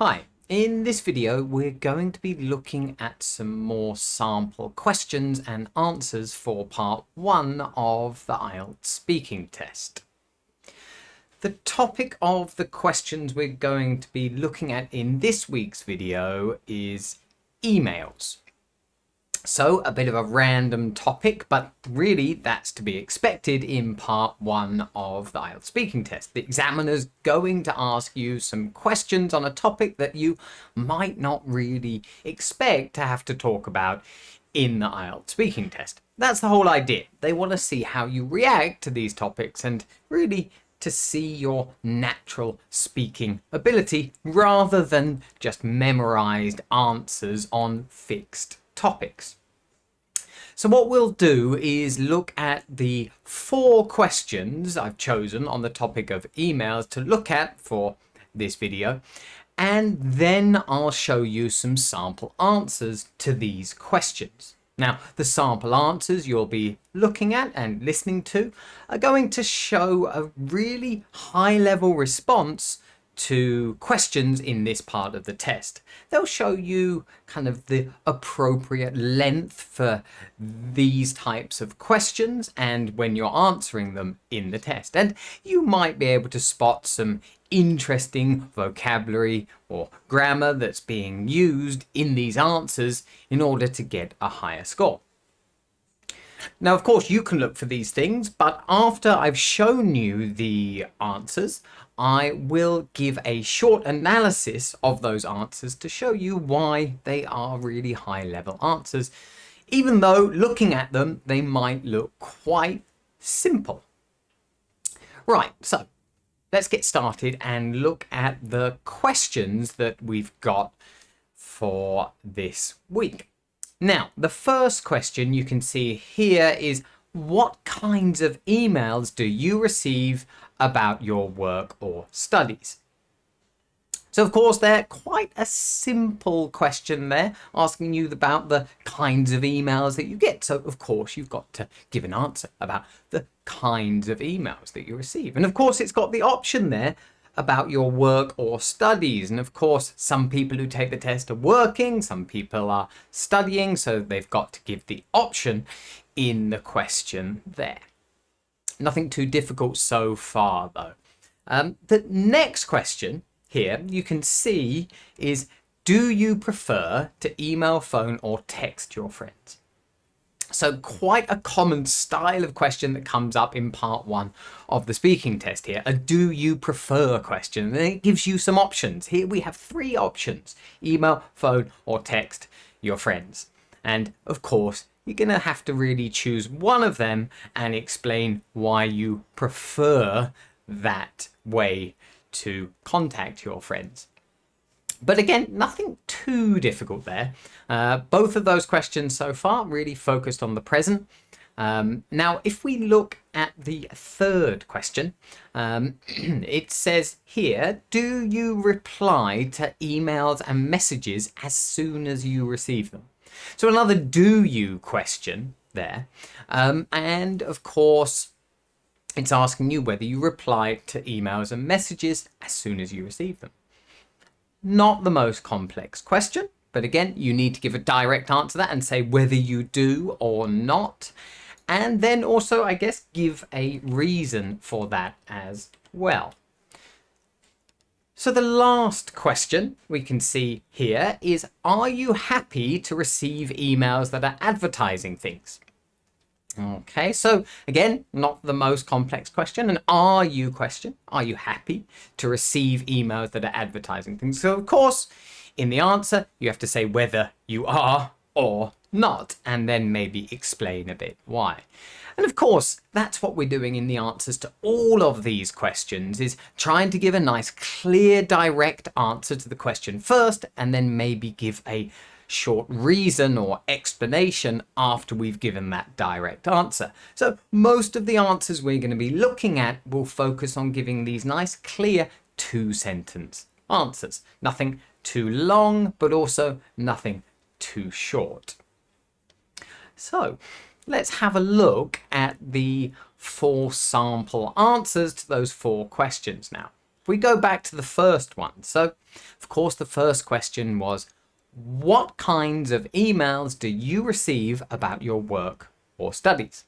Hi, in this video we're going to be looking at some more sample questions and answers for part 1 of the IELTS speaking test. The topic of the questions we're going to be looking at in this week's video is emails. So a bit of a random topic, but really that's to be expected in part 1 of the IELTS speaking test. The examiner's going to ask you some questions on a topic that you might not really expect to have to talk about in the IELTS speaking test. That's the whole idea. They want to see how you react to these topics and really to see your natural speaking ability rather than just memorized answers on fixed topics. So what we'll do is look at the 4 questions I've chosen on the topic of emails to look at for this video, and then I'll show you some sample answers to these questions. Now, the sample answers you'll be looking at and listening to are going to show a really high-level response to questions in this part of the test. They'll show you kind of the appropriate length for these types of questions and when you're answering them in the test. And you might be able to spot some interesting vocabulary or grammar that's being used in these answers in order to get a higher score. Now, of course, you can look for these things, but after I've shown you the answers, I will give a short analysis of those answers to show you why they are really high-level answers, even though looking at them, they might look quite simple. Right, so let's get started and look at the questions that we've got for this week. Now, the first question you can see here is, what kinds of emails do you receive about your work or studies? So, of course, they're quite a simple question there, asking you about the kinds of emails that you get. So, of course, you've got to give an answer about the kinds of emails that you receive. And, of course, it's got the option there about your work or studies. And of course, some people who take the test are working, some people are studying, so they've got to give the option in the question there. Nothing too difficult so far though. The next question here you can see is, do you prefer to email, phone or text your friends? So quite a common style of question that comes up in part 1 of the speaking test here, a do you prefer question. And it gives you some options. Here we have 3 options: email, phone or text your friends. And of course, you're going to have to really choose one of them and explain why you prefer that way to contact your friends. But again, nothing too difficult there. Both of those questions so far really focused on the present. Now, if we look at the third question, it says here, do you reply to emails and messages as soon as you receive them? So another do you question there. And of course, it's asking you whether you reply to emails and messages as soon as you receive them. Not the most complex question, but again, you need to give a direct answer to that and say whether you do or not. And then also, I guess, give a reason for that as well. So the last question we can see here is, are you happy to receive emails that are advertising things? Okay, so again, not the most complex question, an are you question. Are you happy to receive emails that are advertising things? So of course, in the answer, you have to say whether you are or not, and then maybe explain a bit why. And of course, that's what we're doing in the answers to all of these questions, is trying to give a nice, clear, direct answer to the question first, and then maybe give a short reason or explanation after we've given that direct answer. So most of the answers we're going to be looking at will focus on giving these nice, clear 2-sentence answers. Nothing too long, but also nothing too short. So let's have a look at the 4 sample answers to those 4 questions now. If we go back to the first one, so of course the first question was, what kinds of emails do you receive about your work or studies?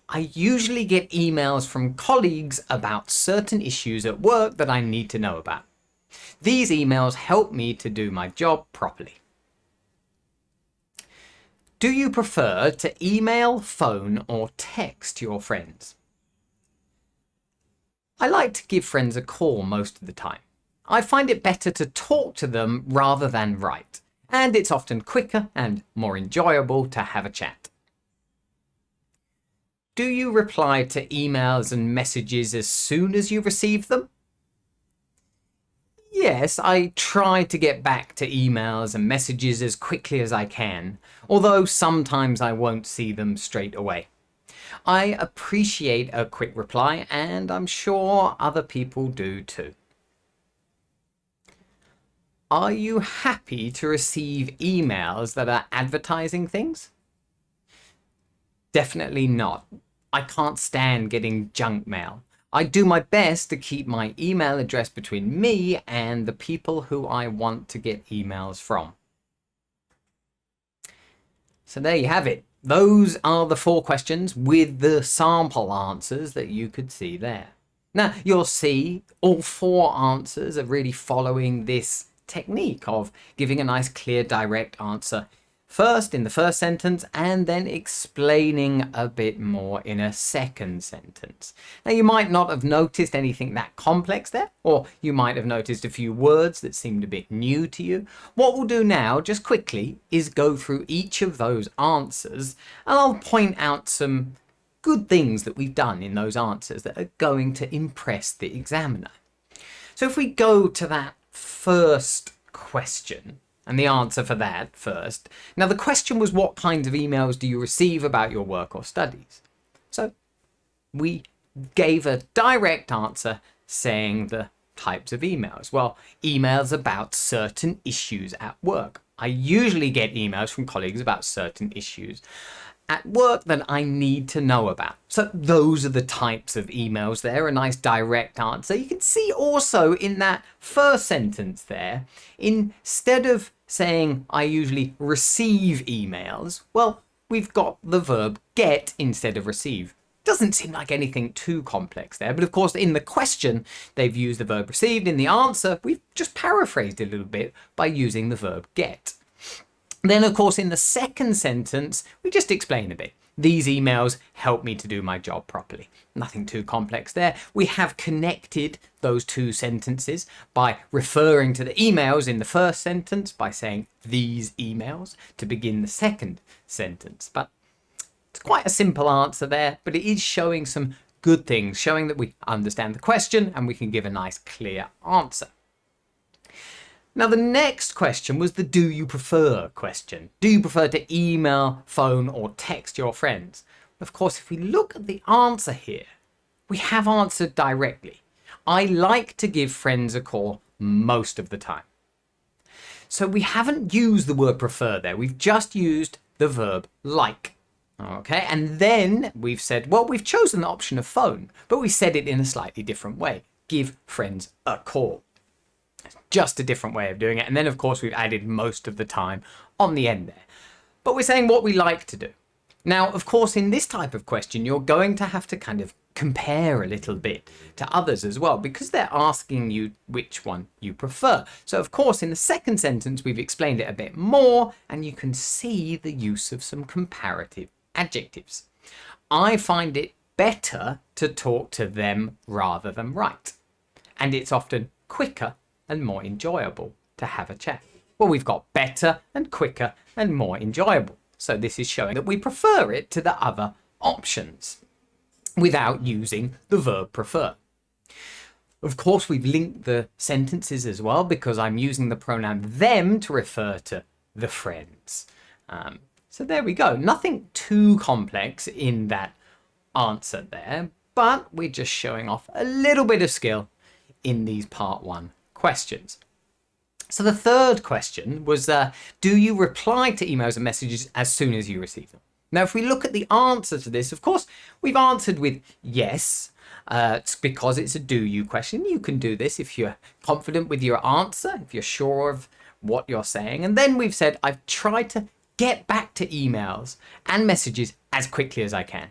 I usually get emails from colleagues about certain issues at work that I need to know about. These emails help me to do my job properly. Do you prefer to email, phone, or text your friends? I like to give friends a call most of the time. I find it better to talk to them rather than write, and it's often quicker and more enjoyable to have a chat. Do you reply to emails and messages as soon as you receive them? Yes, I try to get back to emails and messages as quickly as I can, although sometimes I won't see them straight away. I appreciate a quick reply, and I'm sure other people do too. Are you happy to receive emails that are advertising things? Definitely not. I can't stand getting junk mail. I do my best to keep my email address between me and the people who I want to get emails from. So there you have it. Those are the 4 questions with the sample answers that you could see there. Now, you'll see all 4 answers are really following this technique of giving a nice, clear, direct answer first in the first sentence and then explaining a bit more in a second sentence. Now, you might not have noticed anything that complex there, or you might have noticed a few words that seemed a bit new to you. What we'll do now, just quickly, is go through each of those answers, and I'll point out some good things that we've done in those answers that are going to impress the examiner. So if we go to that first question, and the answer for that first. Now, the question was, what kinds of emails do you receive about your work or studies? So we gave a direct answer saying the types of emails. Well, emails about certain issues at work. I usually get emails from colleagues about certain issues at work that I need to know about. So those are the types of emails there, a nice direct answer. You can see also in that first sentence there, instead of saying I usually receive emails, well, we've got the verb get instead of receive. Doesn't seem like anything too complex there, but of course in the question they've used the verb received. In the answer, we've just paraphrased it a little bit by using the verb get. Then, of course, in the second sentence, we just explain a bit. These emails help me to do my job properly. Nothing too complex there. We have connected those 2 sentences by referring to the emails in the first sentence by saying these emails to begin the second sentence. But it's quite a simple answer there, but it is showing some good things, showing that we understand the question and we can give a nice clear answer. Now, the next question was the do you prefer question. Do you prefer to email, phone, or text your friends? Of course, if we look at the answer here, we have answered directly. I like to give friends a call most of the time. So we haven't used the word prefer there. We've just used the verb like. Okay, and then we've said, well, we've chosen the option of phone, but we said it in a slightly different way. Give friends a call. Just a different way of doing it. And then, of course, we've added most of the time on the end there. But we're saying what we like to do. Now, of course, in this type of question, you're going to have to kind of compare a little bit to others as well, because they're asking you which one you prefer. So, of course, in the second sentence, we've explained it a bit more, and you can see the use of some comparative adjectives. I find it better to talk to them rather than write. And it's often quicker and more enjoyable to have a chat. Well, we've got better and quicker and more enjoyable. So this is showing that we prefer it to the other options without using the verb prefer. Of course, we've linked the sentences as well because I'm using the pronoun them to refer to the friends. So there we go. Nothing too complex in that answer there, but we're just showing off a little bit of skill in these part 1 questions. So the third question was, do you reply to emails and messages as soon as you receive them? Now, if we look at the answer to this, of course, we've answered with yes. It's because it's a do you question. You can do this if you're confident with your answer, if you're sure of what you're saying. And then we've said, I've tried to get back to emails and messages as quickly as I can.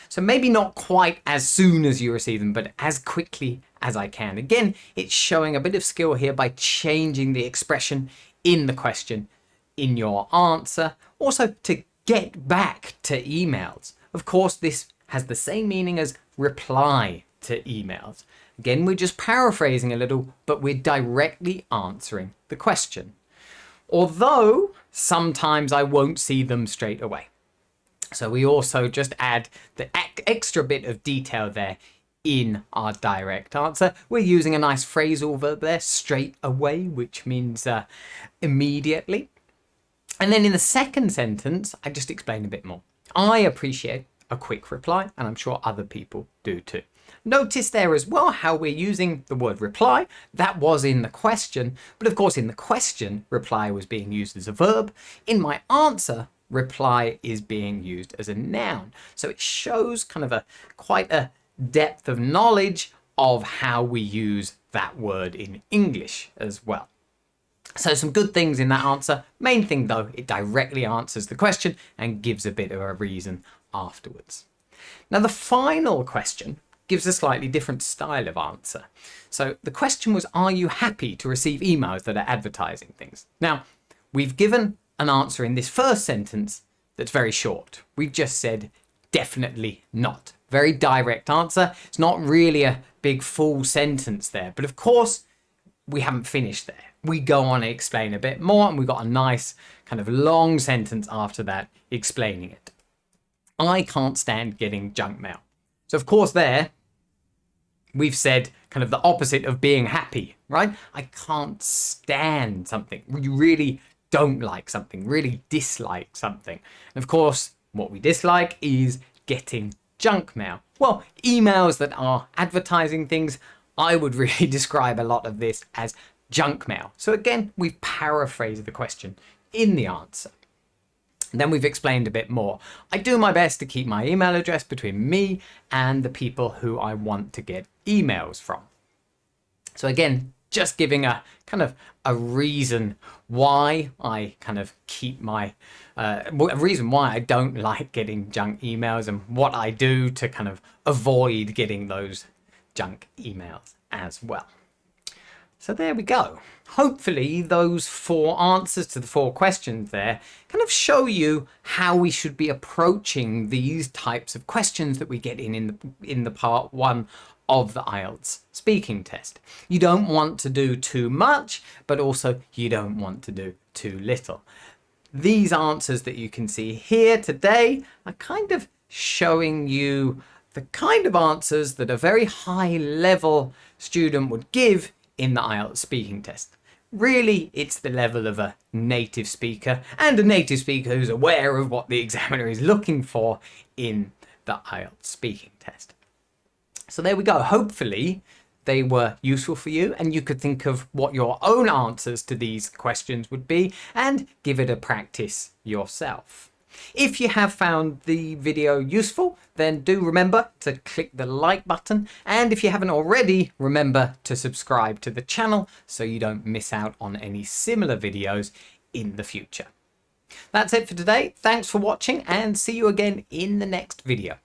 So maybe not quite as soon as you receive them, but as quickly as I can. Again, it's showing a bit of skill here by changing the expression in the question in your answer. Also, to get back to emails. Of course, this has the same meaning as reply to emails. Again, we're just paraphrasing a little, but we're directly answering the question. Although sometimes I won't see them straight away. So we also just add the extra bit of detail there in our direct answer. We're using a nice phrasal verb there, straight away, which means immediately. And then in the second sentence, I just explain a bit more. I appreciate a quick reply, and I'm sure other people do too. Notice there as well how we're using the word reply. That was in the question, but of course in the question, reply was being used as a verb. In my answer, reply is being used as a noun. So it shows kind of quite a depth of knowledge of how we use that word in English as well. So some good things in that answer. Main thing though, it directly answers the question and gives a bit of a reason afterwards. Now the final question gives a slightly different style of answer. So the question was, are you happy to receive emails that are advertising things? Now, we've given an answer in this first sentence that's very short. We've just said definitely not. Very direct answer. It's not really a big full sentence there, but of course we haven't finished there. We go on and explain a bit more, and we've got a nice kind of long sentence after that explaining it. I can't stand getting junk mail. So of course there we've said kind of the opposite of being happy, right? I can't stand something. You really don't like something, really dislike something. And of course, what we dislike is getting junk mail. Well, emails that are advertising things, I would really describe a lot of this as junk mail. So again, we've paraphrased the question in the answer. And then we've explained a bit more. I do my best to keep my email address between me and the people who I want to get emails from. So again, just giving a kind of a reason why I kind of keep my, a reason why I don't like getting junk emails and what I do to kind of avoid getting those junk emails as well. So there we go. Hopefully those 4 answers to the 4 questions there kind of show you how we should be approaching these types of questions that we get in the part 1 of the IELTS speaking test. You don't want to do too much, but also you don't want to do too little. These answers that you can see here today are kind of showing you the kind of answers that a very high level student would give in the IELTS speaking test. Really, it's the level of a native speaker, and a native speaker who's aware of what the examiner is looking for in the IELTS speaking test. So there we go. Hopefully they were useful for you and you could think of what your own answers to these questions would be and give it a practice yourself. If you have found the video useful, then do remember to click the like button. And if you haven't already, remember to subscribe to the channel so you don't miss out on any similar videos in the future. That's it for today. Thanks for watching and see you again in the next video.